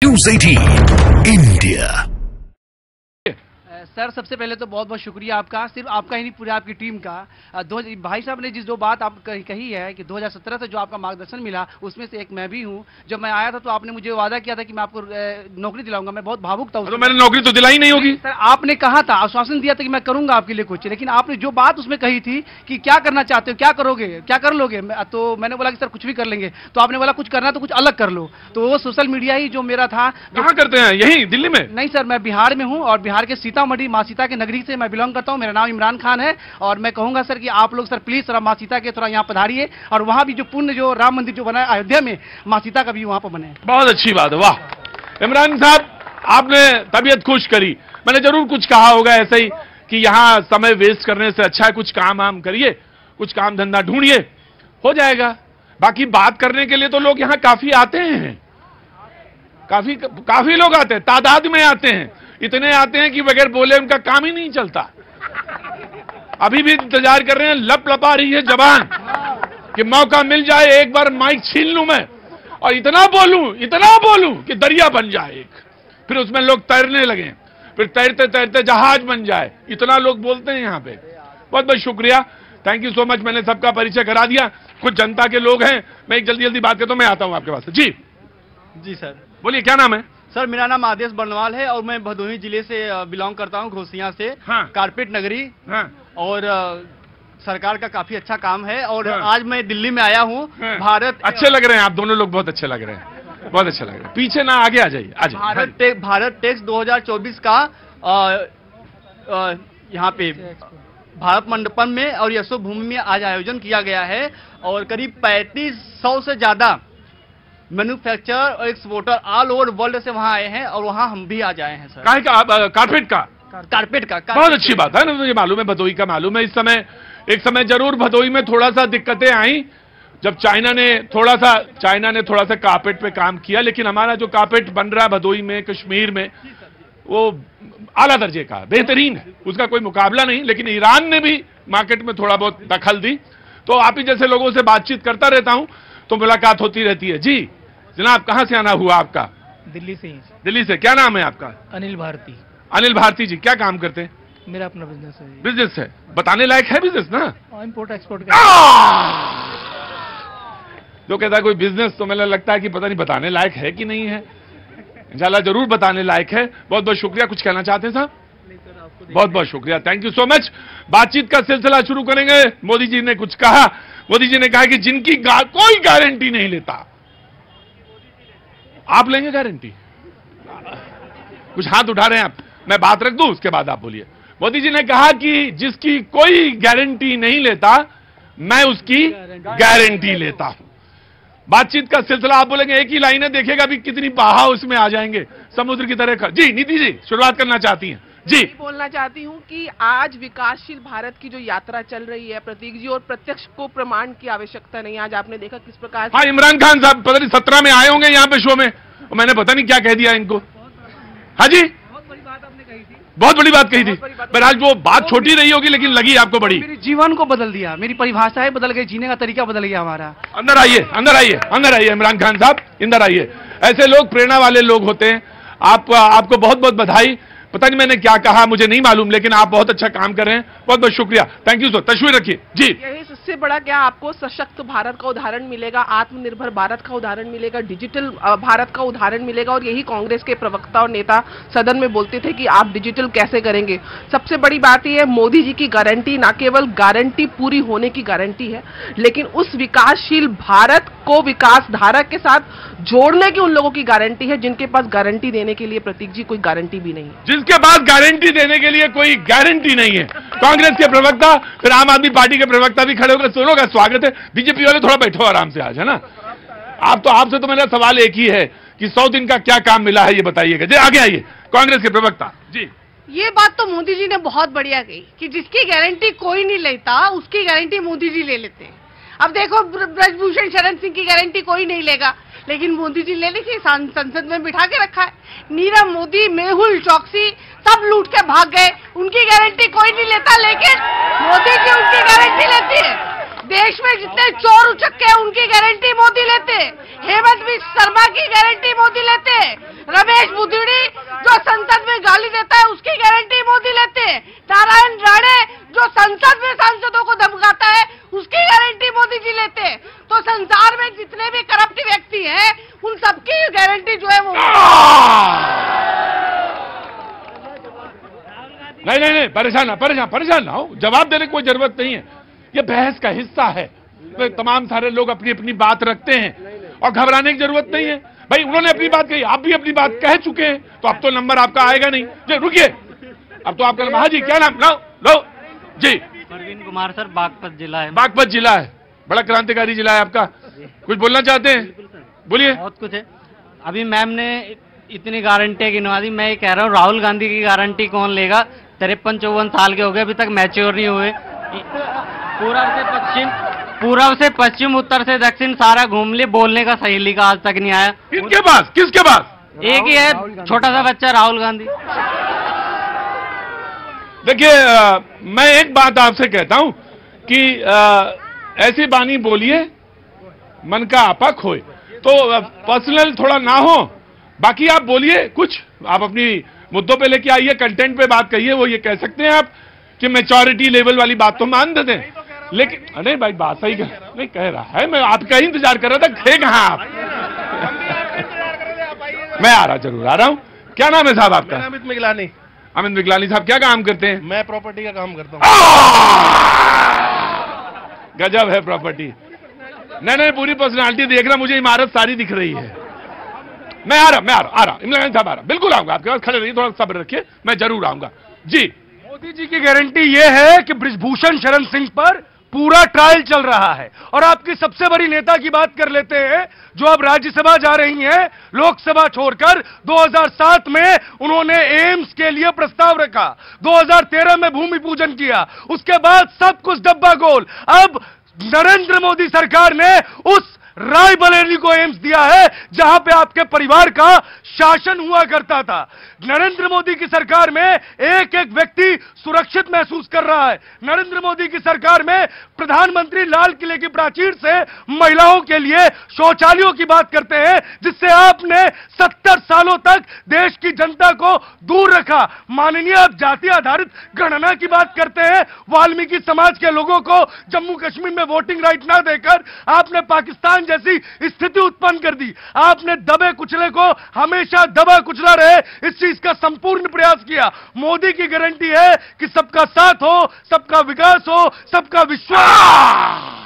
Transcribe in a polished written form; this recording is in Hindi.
News 18 India. सर, सबसे पहले तो बहुत बहुत शुक्रिया आपका, सिर्फ आपका ही नहीं पूरे आपकी टीम का। भाई साहब ने जो बात आप कही है कि 2017 से जो आपका मार्गदर्शन मिला उसमें से एक मैं भी हूं। जब मैं आया था तो आपने मुझे वादा किया था कि मैं आपको नौकरी दिलाऊंगा। मैं बहुत भावुक था। तो मैंने नौकरी तो दिलाई नहीं होगी सर। आपने कहा था, आश्वासन दिया था कि मैं करूंगा आपके लिए कुछ, लेकिन आपने जो बात उसमें कही थी कि क्या करना चाहते हो, क्या करोगे, क्या कर लोगे, तो मैंने बोला कि सर कुछ भी कर लेंगे। तो आपने बोला कुछ करना तो कुछ अलग कर लो। तो वो सोशल मीडिया ही जो मेरा था। कहाँ करते हैं? यही दिल्ली में? नहीं सर, मैं बिहार में हूँ और बिहार के सीतामढ़ी माँ सीता के नगरी से मैं बिलोंग करता हूं। मेरा नाम इमरान खान है और मैं कहूंगा सर कि आप लोग सर प्लीज थोड़ा माँ सीता के थोड़ा यहाँ पधारिए और वहां भी जो पुण्य जो राम मंदिर जो बना है अयोध्या में, माँ सीता का भी वहां पर बने। बहुत अच्छी बात है, वाह। इमरान साहब, आपने तबीयत खुश करी। मैंने जरूर कुछ कहा होगा ऐसे ही कि यहाँ समय वेस्ट करने से अच्छा है कुछ काम वाम करिए, कुछ काम धंधा ढूंढिए, हो जाएगा। बाकी बात करने के लिए तो लोग यहाँ काफी आते हैं, काफी लोग आते हैं, तादाद में आते हैं। इतने आते हैं कि बगैर बोले उनका काम ही नहीं चलता। अभी भी इंतजार कर रहे हैं, लप लपा रही है जबान कि मौका मिल जाए, एक बार माइक छीन लूं मैं और इतना बोलूं कि दरिया बन जाए एक, फिर उसमें लोग तैरने लगे, फिर तैरते तैरते जहाज बन जाए। इतना लोग बोलते हैं यहाँ पे। बहुत बहुत शुक्रिया, थैंक यू सो मच। मैंने सबका परिचय करा दिया। कुछ जनता के लोग हैं, मैं एक जल्दी बात करता हूं। मैं आता हूं आपके पास। जी सर, बोलिए, क्या नाम है? सर, मेरा नाम आदेश बर्नवाल है और मैं भदोही जिले से बिलोंग करता हूं, घोसियां से। हाँ। कारपेट नगरी। हाँ। और सरकार का काफी अच्छा काम है और हाँ। आज मैं दिल्ली में आया हूं। हाँ। भारत अच्छे लग रहे हैं आप दोनों लोग, बहुत अच्छे लग रहे हैं, बहुत अच्छा लग रहा है। पीछे ना, आगे आ जाइए। भारत टेक्स 2024 का यहाँ पे भारत मंडपम में और यशो भूमि में आज आयोजन किया गया है और करीब 3500 से ज्यादा मैन्युफैक्चरर और एक्सपोर्टर ऑल ओवर वर्ल्ड से वहां आए हैं और वहां हम भी आज आए हैं सर। कारपेट का बहुत अच्छी बात है ना, मुझे मालूम है, भदोही का मालूम है। एक समय जरूर भदोही में थोड़ा सा दिक्कतें आई जब चाइना ने थोड़ा सा कारपेट पे काम किया, लेकिन हमारा जो कारपेट बन रहा है भदोही में, कश्मीर में, वो आला दर्जे का, बेहतरीन है, उसका कोई मुकाबला नहीं। लेकिन ईरान ने भी मार्केट में थोड़ा बहुत दखल दी। तो आप ही जैसे लोगों से बातचीत करता रहता हूं तो मुलाकात होती रहती है। जी जनाब, कहां से आना हुआ आपका? दिल्ली से ही। दिल्ली से। क्या नाम है आपका? अनिल भारती। अनिल भारती जी, क्या काम करते हैं? मेरा अपना बिजनेस है। बिजनेस है? बताने लायक है बिजनेस ना? इंपोर्ट एक्सपोर्ट का। जो कहता है कोई बिजनेस, तो मुझे लगता है कि पता नहीं बताने लायक है कि नहीं है। इंशाल्लाह जरूर बताने लायक है। बहुत बहुत शुक्रिया। कुछ कहना चाहते हैं साहब? बहुत बहुत शुक्रिया, थैंक यू सो मच। बातचीत का सिलसिला शुरू करेंगे। मोदी जी ने कुछ कहा। मोदी जी ने कहा कि जिनकी कोई गारंटी नहीं लेता, आप लेंगे गारंटी? कुछ हाथ उठा रहे हैं आप, मैं बात रख दूं, उसके बाद आप बोलिए। मोदी जी ने कहा कि जिसकी कोई गारंटी नहीं लेता, मैं उसकी गारंटी लेता हूं। बातचीत का सिलसिला आप बोलेंगे, एक ही लाइन है, देखिएगा भी कितनी बहाव उसमें आ जाएंगे, समुद्र की तरह। जी नीति जी, शुरुआत करना चाहती हैं? जी, बोलना चाहती हूं कि आज विकासशील भारत की जो यात्रा चल रही है प्रतीक जी, और प्रत्यक्ष को प्रमाण की आवश्यकता नहीं। आज आपने देखा किस प्रकार। हाँ, इमरान खान साहब पता नहीं 17 में आए होंगे यहाँ पे शो में, और मैंने पता नहीं क्या कह दिया इनको। हाँ जी, बहुत बड़ी बात कही थी। पर आज वो बात छोटी रही होगी लेकिन लगी आपको बड़ी। मेरे जीवन को बदल दिया, मेरी परिभाषाएं बदल गई, जीने का तरीका बदल गया हमारा। अंदर आइए इमरान खान साहब, अंदर आइए। ऐसे लोग प्रेरणा वाले लोग होते हैं। आपको बहुत बहुत बधाई। पता नहीं मैंने क्या कहा, मुझे नहीं मालूम, लेकिन आप बहुत अच्छा काम कर रहे हैं। बहुत बहुत शुक्रिया, थैंक यू सर। तस्वीर रखिए जी। यही सबसे बड़ा क्या आपको सशक्त भारत का उदाहरण मिलेगा, आत्मनिर्भर भारत का उदाहरण मिलेगा, डिजिटल भारत का उदाहरण मिलेगा। और यही कांग्रेस के प्रवक्ता और नेता सदन में बोलते थे कि आप डिजिटल कैसे करेंगे। सबसे बड़ी बात यह है, मोदी जी की गारंटी ना केवल गारंटी पूरी होने की गारंटी है, लेकिन उस विकासशील भारत को विकास धारा के साथ जोड़ने की उन लोगों की गारंटी है जिनके पास गारंटी देने के लिए प्रतीक जी कोई गारंटी भी नहीं है। जिनके पास गारंटी देने के लिए कोई गारंटी नहीं है। कांग्रेस के प्रवक्ता, फिर आम आदमी पार्टी के प्रवक्ता भी खड़े होकर, दोनों का स्वागत है। बीजेपी वाले थोड़ा बैठो आराम से आज, है ना। आपसे तो मेरा सवाल एक ही है कि 100 दिन का क्या काम मिला है, ये बताइएगा। जी आगे आइए, कांग्रेस के प्रवक्ता जी। ये बात तो मोदी जी ने बहुत बढ़िया कही कि जिसकी गारंटी कोई नहीं लेता, उसकी गारंटी मोदी जी ले लेते हैं। अब देखो, ब्रजभूषण शरण सिंह की गारंटी कोई नहीं लेगा, लेकिन मोदी जी ले लीजिए, संसद में बिठा के रखा है। नीरव मोदी, मेहुल चौकसी सब लूट के भाग गए, उनकी गारंटी कोई नहीं लेता, लेकिन मोदी जी उनकी गारंटी लेती है। देश में जितने चोर उचक्के हैं उनकी गारंटी मोदी लेते, हेमंत बिस्वा शर्मा की गारंटी मोदी लेते, रमेश बुद्धीड़ी जो संसद में गाली देता है उसकी गारंटी मोदी लेते, नारायण राणे जो संसद में सांसदों को धमकाता है उसकी गारंटी मोदी जी लेते। तो संसार में जितने भी करप्ट व्यक्ति हैं उन सबकी गारंटी जो है वो नहीं, परेशान ना हो, जवाब देने की कोई जरूरत नहीं है, ये बहस का हिस्सा है। तो तमाम सारे लोग अपनी अपनी बात रखते हैं और घबराने की जरूरत नहीं है। भाई उन्होंने अपनी बात कही, आप भी अपनी बात कह चुके हैं, तो अब तो नंबर आपका आएगा नहीं। जी रुकिए, अब तो आपका नाम, हाँ जी क्या नाम, लो जी। परवीन कुमार सर, बागपत जिला है। बागपत जिला है, बड़ा क्रांतिकारी जिला है आपका, कुछ बोलना चाहते हैं? बोलिए। बहुत कुछ है। अभी मैम ने इतनी गारंटी गिनवा दी, मैं ये कह रहा हूँ राहुल गांधी की गारंटी कौन लेगा? 53-54 साल के हो गए, अभी तक मैच्योर नहीं हुए। पूर्व से पश्चिम, उत्तर से दक्षिण सारा घूम लिए, बोलने का सहेली का आज तक नहीं आया। किसके पास? एक ही है, छोटा सा बच्चा राहुल गांधी। देखिए, मैं एक बात आपसे कहता हूं कि ऐसी बानी बोलिए मन का आपा खोए, तो पर्सनल थोड़ा ना हो, बाकी आप बोलिए कुछ, आप अपनी मुद्दों पे लेके आइए, कंटेंट पे बात कहिए। वो ये कह सकते हैं आप कि मैच्योरिटी लेवल वाली बात तो मान देते हैं, लेकिन नहीं भाई बात सही नहीं कह रहा है, मैं आपका ही इंतजार कर रहा था, थे कहां आप? मैं आ रहा, जरूर आ रहा हूं। क्या नाम है साहब आपका? अमित मिगलानी। अमित मिगलानी साहब क्या काम करते हैं? मैं प्रॉपर्टी का काम करता हूँ। गजब है प्रॉपर्टी। नहीं, पूरी पर्सनालिटी देख रहा, मुझे इमारत सारी दिख रही है। मैं आ रहा, इमरान साहब आ रहा, बिल्कुल आऊंगा आपके पास, खड़े रहिए, थोड़ा सब्र रखिए, मैं जरूर आऊंगा जी। मोदी जी की गारंटी यह है कि बृजभूषण शरण सिंह पर पूरा ट्रायल चल रहा है। और आपकी सबसे बड़ी नेता की बात कर लेते हैं, जो अब राज्यसभा जा रही हैं, लोकसभा छोड़कर। 2007 में उन्होंने एम्स के लिए प्रस्ताव रखा, 2013 में भूमि पूजन किया, उसके बाद सब कुछ डब्बा गोल। अब नरेंद्र मोदी सरकार ने उस रायबरेली को एम्स दिया है जहां पे आपके परिवार का शासन हुआ करता था। नरेंद्र मोदी की सरकार में एक एक व्यक्ति सुरक्षित महसूस कर रहा है। नरेंद्र मोदी की सरकार में प्रधानमंत्री लाल किले की प्राचीर से महिलाओं के लिए शौचालयों की बात करते हैं, जिससे आपने 70 सालों तक देश की जनता को दूर रखा। माननीय, आप जाति आधारित गणना की बात करते हैं, वाल्मीकि समाज के लोगों को जम्मू कश्मीर में वोटिंग राइट ना देकर आपने पाकिस्तान जैसी स्थिति उत्पन्न कर दी। आपने दबे कुचले को हमेशा दबा कुचला रहे, इस चीज का संपूर्ण प्रयास किया। मोदी की गारंटी है कि सबका साथ हो, सबका विकास हो, सबका विश्वास।